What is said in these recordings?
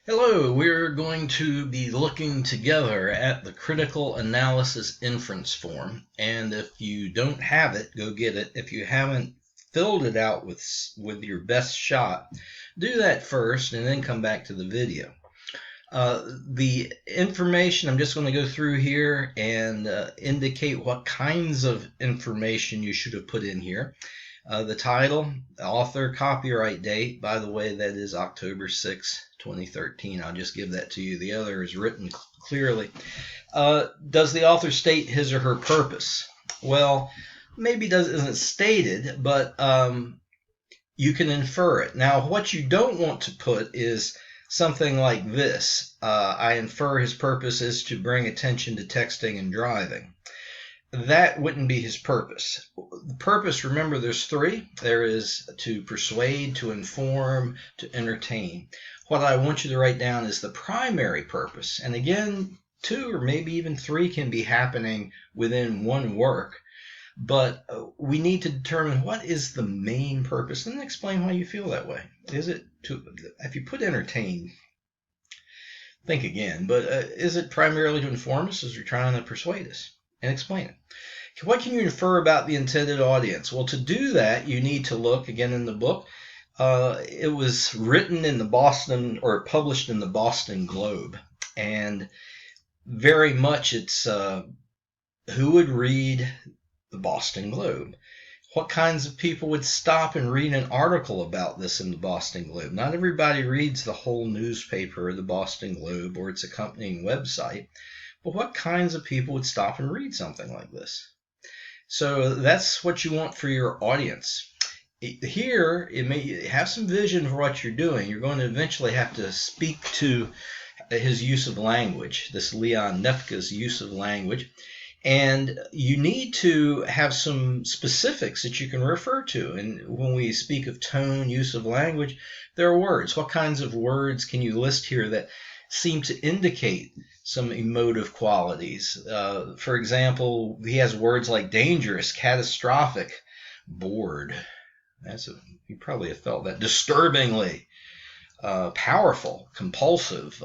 Hello, we're going to be looking together at the critical analysis inference form. And if you don't have it, go get it. If you haven't filled it out with your best shot, do that first and then come back to the video. The information I'm just going to go through here and indicate what kinds of information you should have put in here. The title, author, copyright date. By the way, that is October 6, 2013. I'll just give that to you. The other is written clearly. Does the author state his or her purpose? Well, maybe isn't stated, but you can infer it. Now, what you don't want to put is something like this. I infer his purpose is to bring attention to texting and driving. That wouldn't be his purpose. The purpose, remember, there's three. There is to persuade, to inform, to entertain. What I want you to write down is the primary purpose. And again, two or maybe even three can be happening within one work. But we need to determine what is the main purpose and explain why you feel that way. Is it to, if you put entertain, think again, but is it primarily to inform us as you're trying to persuade us? And explain it. What can you infer about the intended audience? Well, to do that, you need to look again in the book. It was written in the Boston or published in the Boston Globe, and very much it's who would read the Boston Globe. What kinds of people would stop and read an article about this in the Boston Globe? Not everybody reads the whole newspaper or the Boston Globe or its accompanying website. But what kinds of people would stop and read something like this? So that's what you want for your audience. Here, it may have some vision for what you're doing. You're going to eventually have to speak to his use of language, this Leon Nefka's use of language. And you need to have some specifics that you can refer to. And when we speak of tone, use of language, there are words. What kinds of words can you list here that seem to indicate some emotive qualities? For example, he has words like dangerous, catastrophic, bored. You probably have felt that. Disturbingly, powerful, compulsive,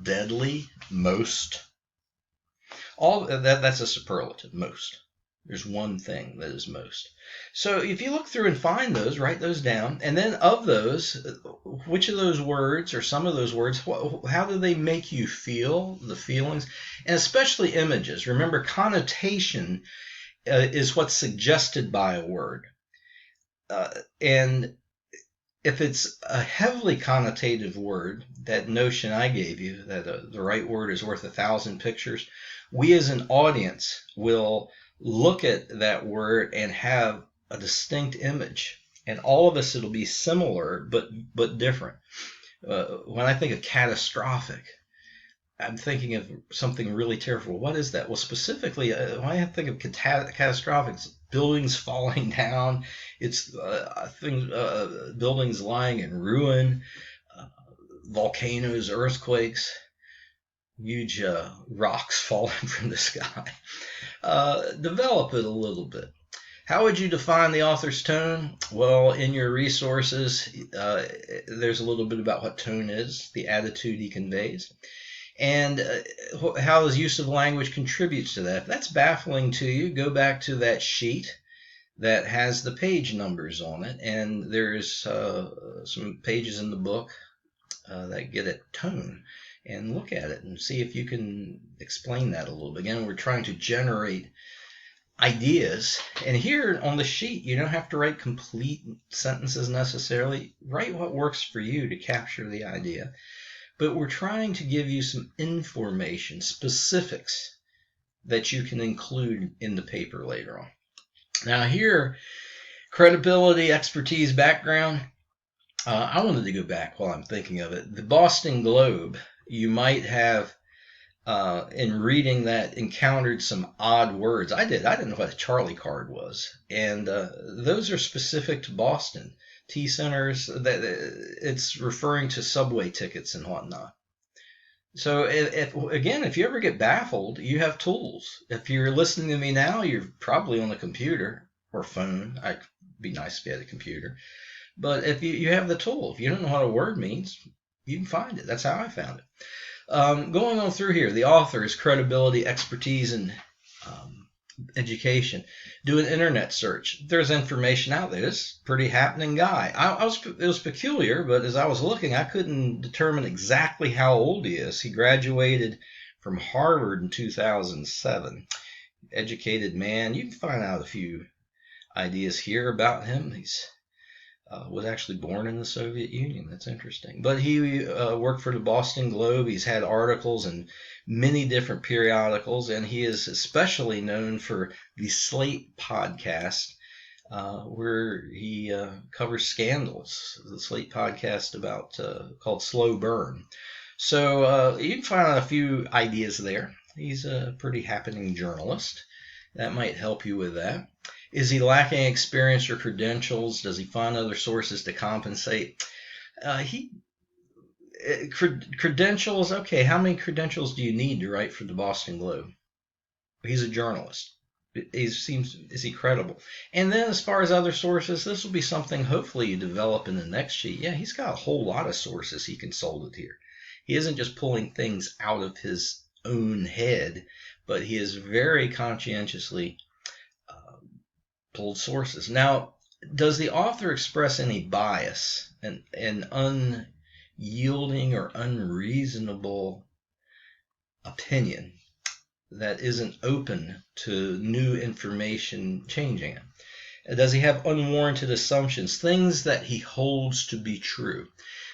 deadly, most. All that's a superlative, most. There's one thing that is most. So if you look through and find those, write those down. And then of those, which of those words or some of those words, how do they make you feel, the feelings? And especially images. Remember, connotation is what's suggested by a word. And if it's a heavily connotative word, that notion I gave you, that the right word is worth 1,000 pictures, we as an audience will look at that word and have a distinct image. And all of us, it'll be similar, but different. When I think of catastrophic, I'm thinking of something really terrible. What is that? Well, specifically, when I think of catastrophic, it's buildings falling down. It's buildings lying in ruin, volcanoes, earthquakes, huge rocks falling from the sky. Develop it a little bit. How would you define the author's tone? Well, in your resources, there's a little bit about what tone is, the attitude he conveys, and how his use of language contributes to that. If that's baffling to you, go back to that sheet that has the page numbers on it, and there's some pages in the book that get at tone. And look at it and see if you can explain that a little bit. Again, we're trying to generate ideas. And here on the sheet, you don't have to write complete sentences necessarily. Write what works for you to capture the idea. But we're trying to give you some information, specifics that you can include in the paper later on. Now here, credibility, expertise, background. I wanted to go back while I'm thinking of it. The Boston Globe, you might have, in reading that, encountered some odd words. I did. I didn't know what a Charlie card was. And those are specific to Boston. T-centers, it's referring to subway tickets and whatnot. So if you ever get baffled, you have tools. If you're listening to me now, you're probably on a computer or phone. It'd be nice if you had a computer. But if you have the tool, if you don't know what a word means, You can find it. That's how I found it. Going on through here, the author's credibility, expertise, and education. Do an internet search. There's information out there. This is a pretty happening guy. It was peculiar, but as I was looking, I couldn't determine exactly how old he is. He graduated from Harvard in 2007. Educated man. You can find out a few ideas here about him. He's was actually born in the Soviet Union. That's interesting. But he worked for the Boston Globe. He's had articles in many different periodicals, and he is especially known for the Slate podcast, where he covers scandals. The Slate podcast called Slow Burn. So you can find out a few ideas there. He's a pretty happening journalist. That might help you with that. Is he lacking experience or credentials? Does he find other sources to compensate? Credentials, okay, how many credentials do you need to write for the Boston Globe? He's a journalist. Is he credible? And then as far as other sources, this will be something hopefully you develop in the next sheet. Yeah, he's got a whole lot of sources he consulted here. He isn't just pulling things out of his own head, but he is very conscientiously pulled sources. Now, does the author express any bias and unyielding or unreasonable opinion that isn't open to new information changing it? Does he have unwarranted assumptions, things that he holds to be true?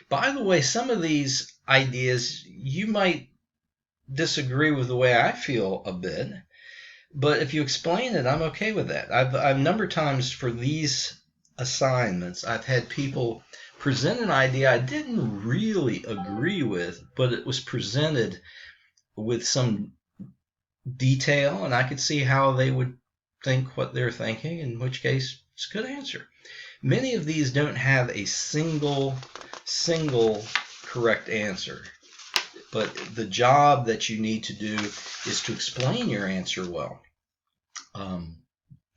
By the way, some of these ideas you might disagree with the way I feel a bit. But if you explain it, I'm okay with that. I've a number of times for these assignments, I've had people present an idea I didn't really agree with, but it was presented with some detail, and I could see how they would think what they're thinking, in which case it's a good answer. Many of these don't have a single correct answer. But the job that you need to do is to explain your answer well.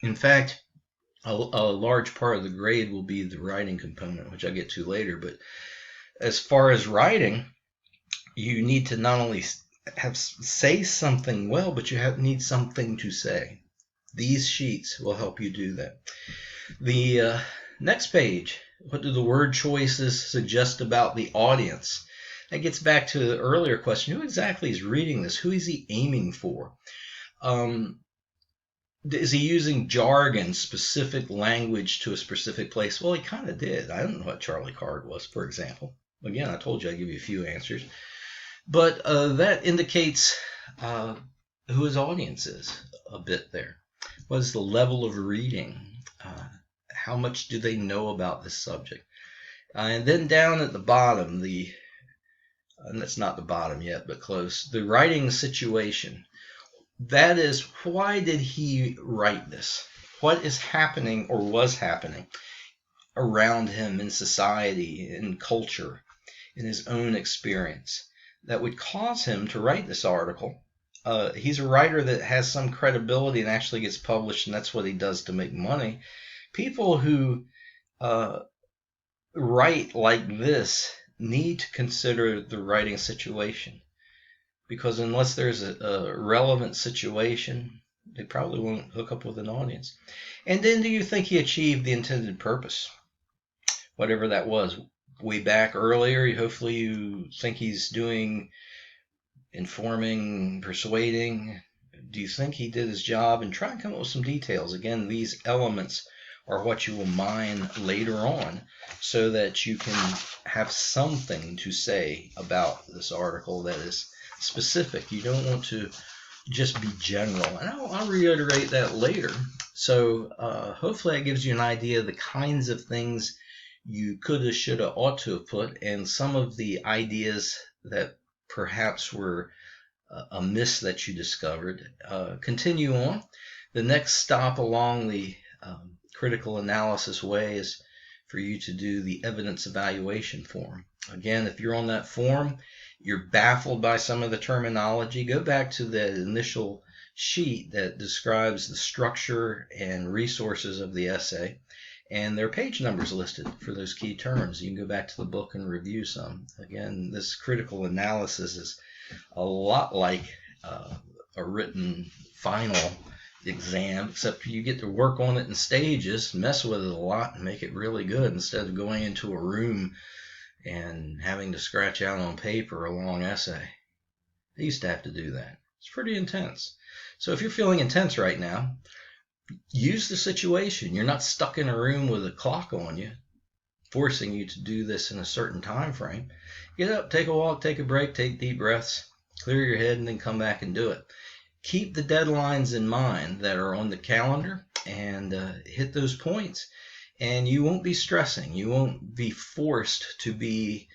In fact, a large part of the grade will be the writing component, which I'll get to later. But as far as writing, you need to not only say something well, but you need something to say. These sheets will help you do that. The next page, what do the word choices suggest about the audience? That gets back to the earlier question. Who exactly is reading this? Who is he aiming for? Is he using jargon, specific language to a specific place? Well, he kind of did. I don't know what Charlie Card was, for example. Again, I told you I'd give you a few answers. But that indicates who his audience is a bit there. What is the level of reading? How much do they know about this subject? And then down at the bottom, and that's not the bottom yet, but close, the writing situation. That is, why did he write this? What is happening or was happening around him in society, in culture, in his own experience that would cause him to write this article? He's a writer that has some credibility and actually gets published, and that's what he does to make money. People who write like this need to consider the writing situation, because unless there's a relevant situation, they probably won't hook up with an audience. And then, do you think he achieved the intended purpose, whatever that was way back earlier? Hopefully you think he's doing informing, persuading. Do you think he did his job? And try and come up with some details. Again, these elements are what you will mine later on, so that you can have something to say about this article that is specific. You don't want to just be general. And I'll reiterate that later. So hopefully that gives you an idea of the kinds of things you coulda, shoulda, ought to have put, and some of the ideas that perhaps were amiss that you discovered. Continue on. The next stop along the critical analysis way is for you to do the evidence evaluation form. Again, if you're on that form, you're baffled by some of the terminology, go back to the initial sheet that describes the structure and resources of the essay and there are page numbers listed for those key terms. You can go back to the book and review some. Again, this critical analysis is a lot like a written final exam, except you get to work on it in stages, mess with it a lot, and make it really good instead of going into a room and having to scratch out on paper a long essay. I used to have to do that. It's pretty intense. So if you're feeling intense right now, use the situation. You're not stuck in a room with a clock on you, forcing you to do this in a certain time frame. Get up, take a walk, take a break, take deep breaths, clear your head, and then come back and do it. Keep the deadlines in mind that are on the calendar and hit those points, and you won't be stressing. You won't be forced to be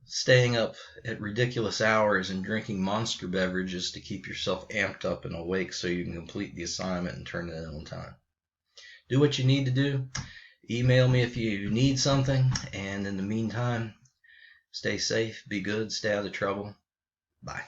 staying up at ridiculous hours and drinking monster beverages to keep yourself amped up and awake so you can complete the assignment and turn it in on time. Do what you need to do. Email me if you need something, and in the meantime, stay safe, be good, stay out of trouble. Bye.